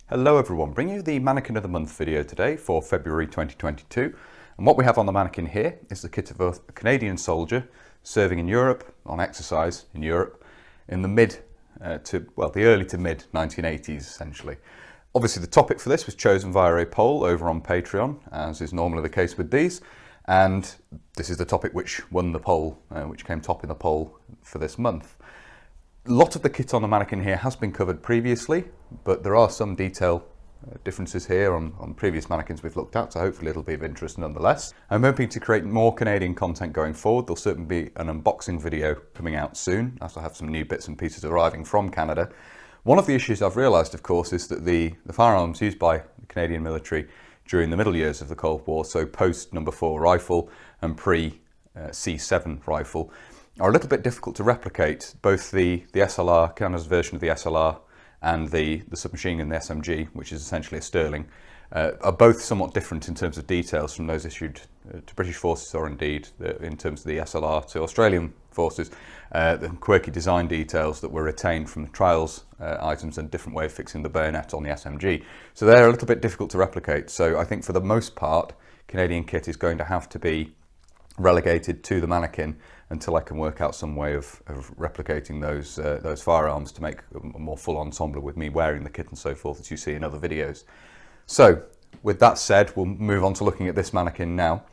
Hello everyone, bringing you the Mannequin of the Month video today for February 2022. And what we have on the mannequin here is the kit of a Canadian soldier serving in Europe, on exercise in Europe, in the early to mid 1980s essentially. Obviously the topic for this was chosen via a poll over on Patreon, as is normally the case with these. And this is the topic which won the poll, which came top in the poll for this month. A lot of the kit on the mannequin here has been covered previously, but there are some detail differences here on previous mannequins we've looked at, so hopefully it'll be of interest nonetheless. I'm hoping to create more Canadian content going forward. There'll certainly be an unboxing video coming out soon, as I have some new bits and pieces arriving from Canada. One of the issues I've realised, of course, is that the firearms used by the Canadian military during the middle years of the Cold War, so post No. 4 rifle and pre C7 rifle, are a little bit difficult to replicate. Both the SLR, Canada's version of the SLR, and the submachine gun, the SMG, which is essentially a Sterling, are both somewhat different in terms of details from those issued to British forces, or indeed in terms of the SLR to Australian forces. The quirky design details that were retained from the trials items and different way of fixing the bayonet on the SMG. So they're a little bit difficult to replicate. So I think for the most part, Canadian kit is going to have to be relegated to the mannequin until I can work out some way of replicating those firearms to make a more full ensemble with me wearing the kit and so forth, as you see in other videos. So with that said, we'll move on to looking at this mannequin now.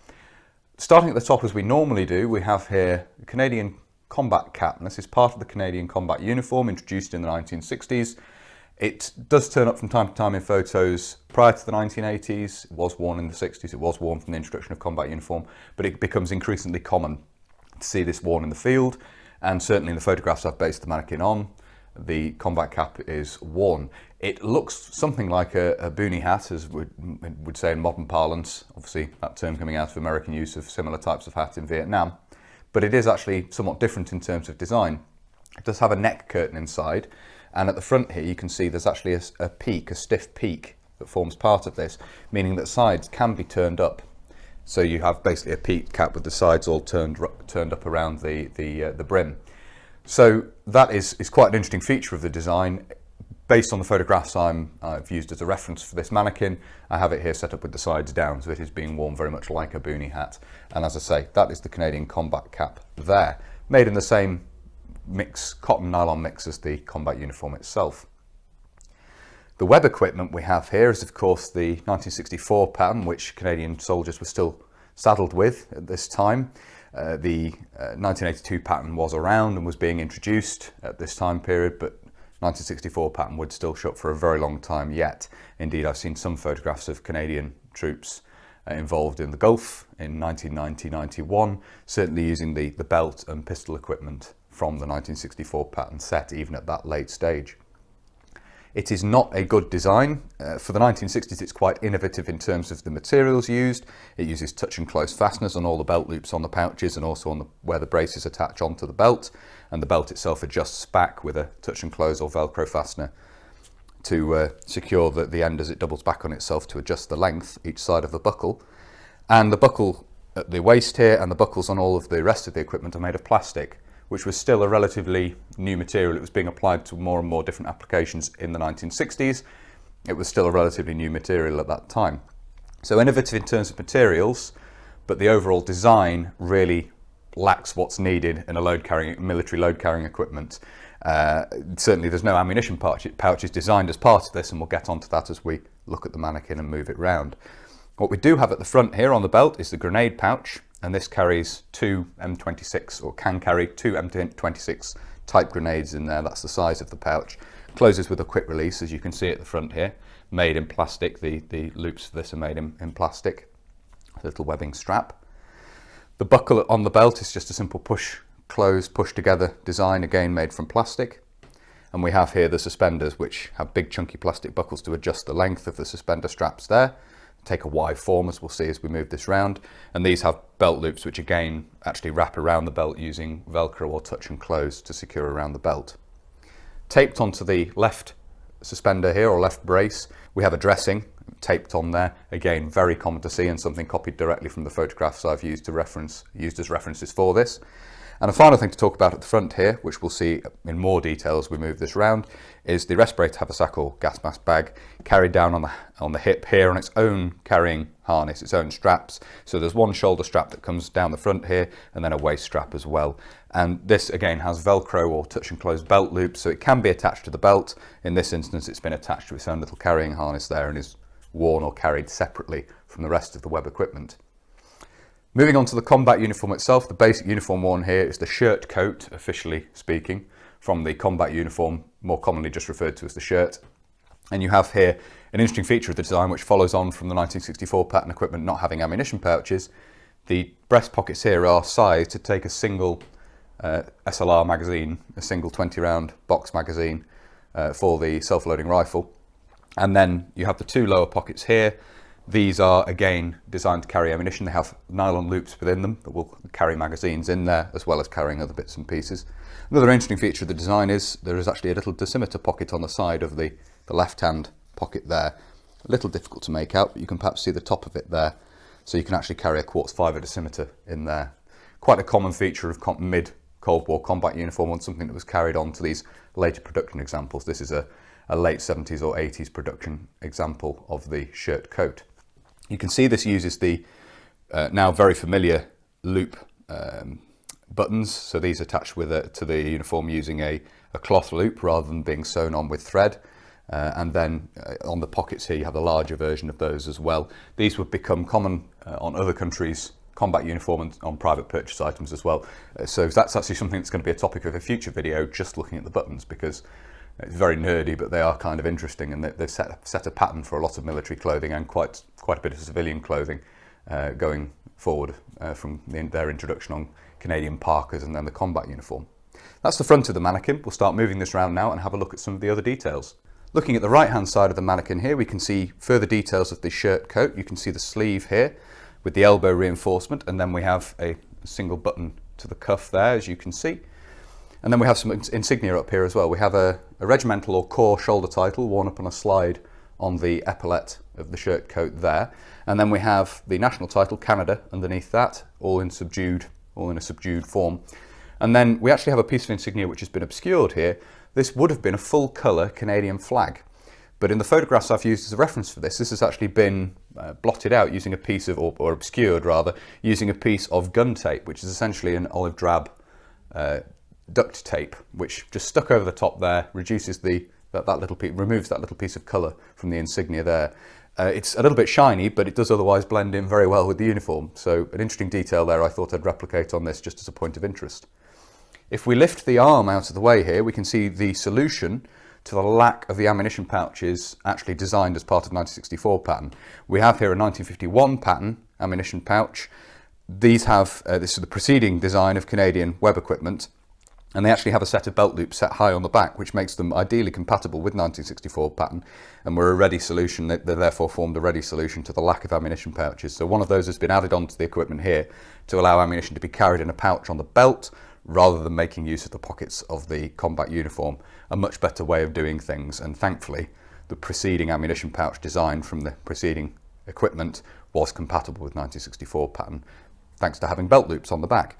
Starting at the top as we normally do, we have here the Canadian combat cap, and this is part of the Canadian combat uniform introduced in the 1960s. It does turn up from time to time in photos prior to the 1980s. It was worn in the 60s, it was worn from the introduction of combat uniform, but it becomes increasingly common to see this worn in the field, and certainly in the photographs I've based the mannequin on, the combat cap is worn. It looks something like a boonie hat, as would say in modern parlance, obviously that term coming out of American use of similar types of hat in Vietnam, but it is actually somewhat different in terms of design. It does have a neck curtain inside, and at the front here you can see there's actually a peak, a stiff peak that forms part of this, meaning that sides can be turned up. So you have basically a peaked cap with the sides all turned up around the brim. So that is quite an interesting feature of the design. Based on the photographs I've used as a reference for this mannequin, I have it here set up with the sides down, so it is being worn very much like a boonie hat. And as I say, that is the Canadian combat cap there, made in the same mix, cotton nylon mix, as the combat uniform itself. The web equipment we have here is of course the 1964 pattern, which Canadian soldiers were still saddled with at this time. The 1982 pattern was around and was being introduced at this time period, but 1964 pattern would still show up for a very long time yet. Indeed, I've seen some photographs of Canadian troops involved in the Gulf in 1990-91, certainly using the belt and pistol equipment from the 1964 pattern set, even at that late stage. It is not a good design. For the 1960s, it's quite innovative in terms of the materials used. It uses touch and close fasteners on all the belt loops on the pouches and also on where the braces attach onto the belt. And the belt itself adjusts back with a touch and close or Velcro fastener to secure the end as it doubles back on itself to adjust the length each side of the buckle. And the buckle at the waist here and the buckles on all of the rest of the equipment are made of plastic, which was still a relatively new material. It was being applied to more and more different applications in the 1960s. It was still a relatively new material at that time. So innovative in terms of materials, but the overall design really lacks what's needed in a military load-carrying equipment. Certainly there's no ammunition pouches designed as part of this, and we'll get onto that as we look at the mannequin and move it round. What we do have at the front here on the belt is the grenade pouch, and this carries two M26, or can carry two M26 type grenades in there. That's the size of the pouch. Closes with a quick release, as you can see at the front here, made in plastic. The loops for this are made in plastic. A little webbing strap. The buckle on the belt is just a simple push, close, push together design, again made from plastic. And we have here the suspenders, which have big chunky plastic buckles to adjust the length of the suspender straps there. Take a Y form, as we'll see as we move this round, and these have belt loops which again actually wrap around the belt using Velcro or touch and close to secure around the belt. Taped onto the left suspender here, or left brace, we have a dressing taped on there, again very common to see and something copied directly from the photographs I've used as references for this. And a final thing to talk about at the front here, which we'll see in more detail as we move this round, is the respirator haversack or gas mask bag carried down on the hip here on its own carrying harness, its own straps. So there's one shoulder strap that comes down the front here and then a waist strap as well. And this again has Velcro or touch and close belt loops, so it can be attached to the belt. In this instance, it's been attached to its own little carrying harness there and is worn or carried separately from the rest of the web equipment. Moving on to the combat uniform itself, the basic uniform worn here is the shirt coat, officially speaking, from the combat uniform, more commonly just referred to as the shirt. And you have here an interesting feature of the design which follows on from the 1964 pattern equipment not having ammunition pouches. The breast pockets here are sized to take a single SLR magazine, a single 20-round box magazine for the self-loading rifle. And then you have the two lower pockets here. These are again designed to carry ammunition. They have nylon loops within them that will carry magazines in there as well as carrying other bits and pieces. Another interesting feature of the design is there is actually a little dosimeter pocket on the side of the left-hand pocket there. A little difficult to make out, but you can perhaps see the top of it there. So you can actually carry a quartz fibre dosimeter in there. Quite a common feature of mid-Cold War combat uniform and something that was carried on to these later production examples. This is a late 70s or 80s production example of the shirt coat. You can see this uses the now very familiar loop buttons. So these attach to the uniform using a cloth loop rather than being sewn on with thread. And then on the pockets here you have a larger version of those as well. These would become common on other countries' combat uniform and on private purchase items as well. So that's actually something that's going to be a topic of a future video, just looking at the buttons, because it's very nerdy, but they are kind of interesting, and they've set a pattern for a lot of military clothing and quite a bit of civilian clothing going forward from their introduction on Canadian parkas and then the combat uniform. That's the front of the mannequin. We'll start moving this around now and have a look at some of the other details. Looking at the right hand side of the mannequin here, we can see further details of the shirt coat. You can see the sleeve here with the elbow reinforcement, and then we have a single button to the cuff there, as you can see. And then we have some insignia up here as well. We have a regimental or corps shoulder title worn up on a slide on the epaulette of the shirt coat there. And then we have the national title, Canada, underneath that, all in a subdued form. And then we actually have a piece of insignia which has been obscured here. This would have been a full colour Canadian flag. But in the photographs I've used as a reference for this has actually been blotted out using a piece of, or obscured rather, using a piece of gun tape, which is essentially an olive drab duct tape, which just stuck over the top there, reduces removes that little piece of colour from the insignia there. It's a little bit shiny, but it does otherwise blend in very well with the uniform. So an interesting detail there I thought I'd replicate on this just as a point of interest. If we lift the arm out of the way here, we can see the solution to the lack of the ammunition pouches actually designed as part of 1964 pattern. We have here a 1951 pattern ammunition pouch. These have, this is the preceding design of Canadian web equipment, and they actually have a set of belt loops set high on the back, which makes them ideally compatible with 1964 pattern, and were a ready solution. They therefore formed a ready solution to the lack of ammunition pouches. So one of those has been added onto the equipment here to allow ammunition to be carried in a pouch on the belt, rather than making use of the pockets of the combat uniform. A much better way of doing things, and thankfully the preceding ammunition pouch design from the preceding equipment was compatible with 1964 pattern, thanks to having belt loops on the back.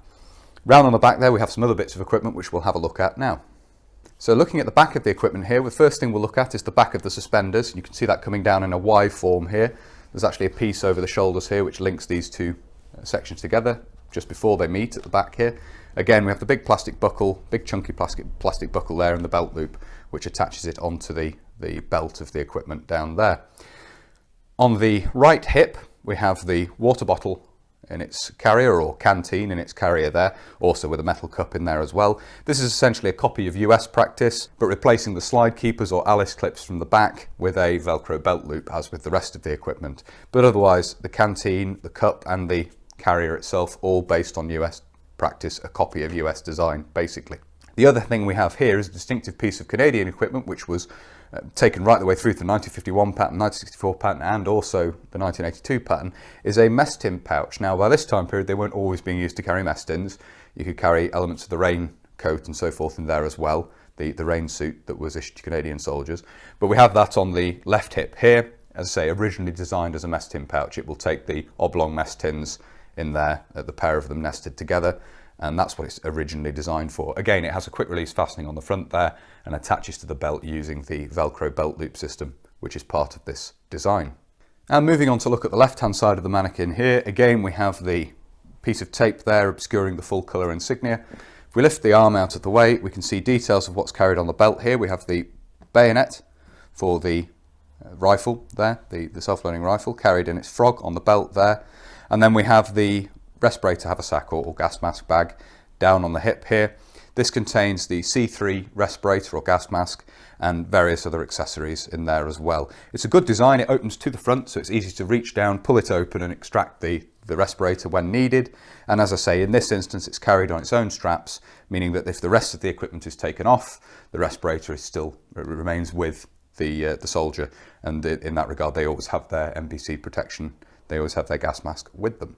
Round on the back there we have some other bits of equipment which we'll have a look at now. So looking at the back of the equipment here, the first thing we'll look at is the back of the suspenders. You can see that coming down in a Y form here. There's actually a piece over the shoulders here which links these two sections together just before they meet at the back here. Again, we have the big plastic buckle, big chunky plastic buckle there, and the belt loop which attaches it onto the belt of the equipment down there. On the right hip we have the water bottle in its carrier, or canteen in its carrier there, also with a metal cup in there as well. This is essentially a copy of US practice, but replacing the slide keepers or Alice clips from the back with a Velcro belt loop as with the rest of the equipment. But otherwise the canteen, the cup and the carrier itself all based on US practice, a copy of US design basically. The other thing we have here is a distinctive piece of Canadian equipment which was taken right the way through to the 1951 pattern, 1964 pattern and also the 1982 pattern, is a mess tin pouch. Now by this time period they weren't always being used to carry mess tins. You could carry elements of the rain coat and so forth in there as well, the rain suit that was issued to Canadian soldiers. But we have that on the left hip here, as I say, originally designed as a mess tin pouch. It will take the oblong mess tins in there, the pair of them nested together, and that's what it's originally designed for. Again, it has a quick release fastening on the front there and attaches to the belt using the Velcro belt loop system, which is part of this design. And moving on to look at the left hand side of the mannequin here, again we have the piece of tape there obscuring the full colour insignia. If we lift the arm out of the way, we can see details of what's carried on the belt here. We have the bayonet for the rifle there, the self-loading rifle carried in its frog on the belt there, and then we have the respirator haversack or gas mask bag down on the hip here. This contains the C3 respirator or gas mask and various other accessories in there as well. It's a good design. It opens to the front, so it's easy to reach down, pull it open and extract the respirator when needed. And as I say, in this instance, it's carried on its own straps, meaning that if the rest of the equipment is taken off, the respirator remains with the soldier. And in that regard, they always have their NBC protection. They always have their gas mask with them.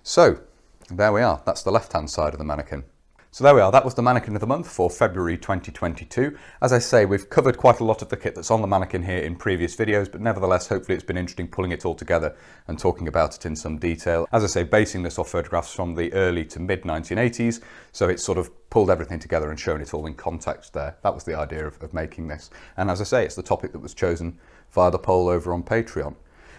So there we are. That's the left-hand side of the mannequin. So there we are, that was the mannequin of the month for February 2022. As I say, we've covered quite a lot of the kit that's on the mannequin here in previous videos, but nevertheless, hopefully it's been interesting pulling it all together and talking about it in some detail. As I say, basing this off photographs from the early to mid 1980s, so it's sort of pulled everything together and shown it all in context there. That was the idea of making this. And as I say, it's the topic that was chosen via the poll over on Patreon.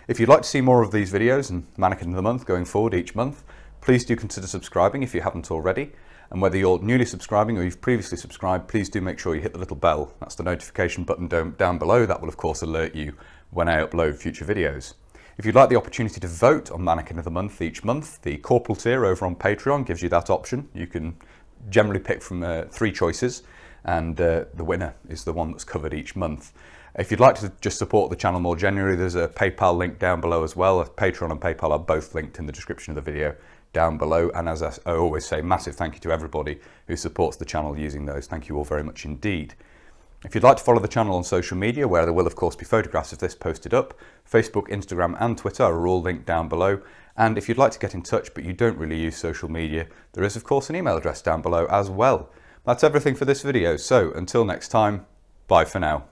If you'd like to see more of these videos and mannequin of the month going forward each month, please do consider subscribing if you haven't already. And whether you're newly subscribing or you've previously subscribed, please do make sure you hit the little bell. That's the notification button down below. That will of course alert you when I upload future videos. If you'd like the opportunity to vote on Mannequin of the Month each month, the Corporal tier over on Patreon gives you that option. You can generally pick from 3 choices, and the winner is the one that's covered each month. If you'd like to just support the channel more generally, there's a PayPal link down below as well. Patreon and PayPal are both linked in the description of the video down below. And as I always say, massive thank you to everybody who supports the channel using those. Thank you all very much indeed. If you'd like to follow the channel on social media, where there will of course be photographs of this posted up, Facebook, Instagram and Twitter are all linked down below. And if you'd like to get in touch but you don't really use social media, there is of course an email address down below as well. That's everything for this video. So until next time, bye for now.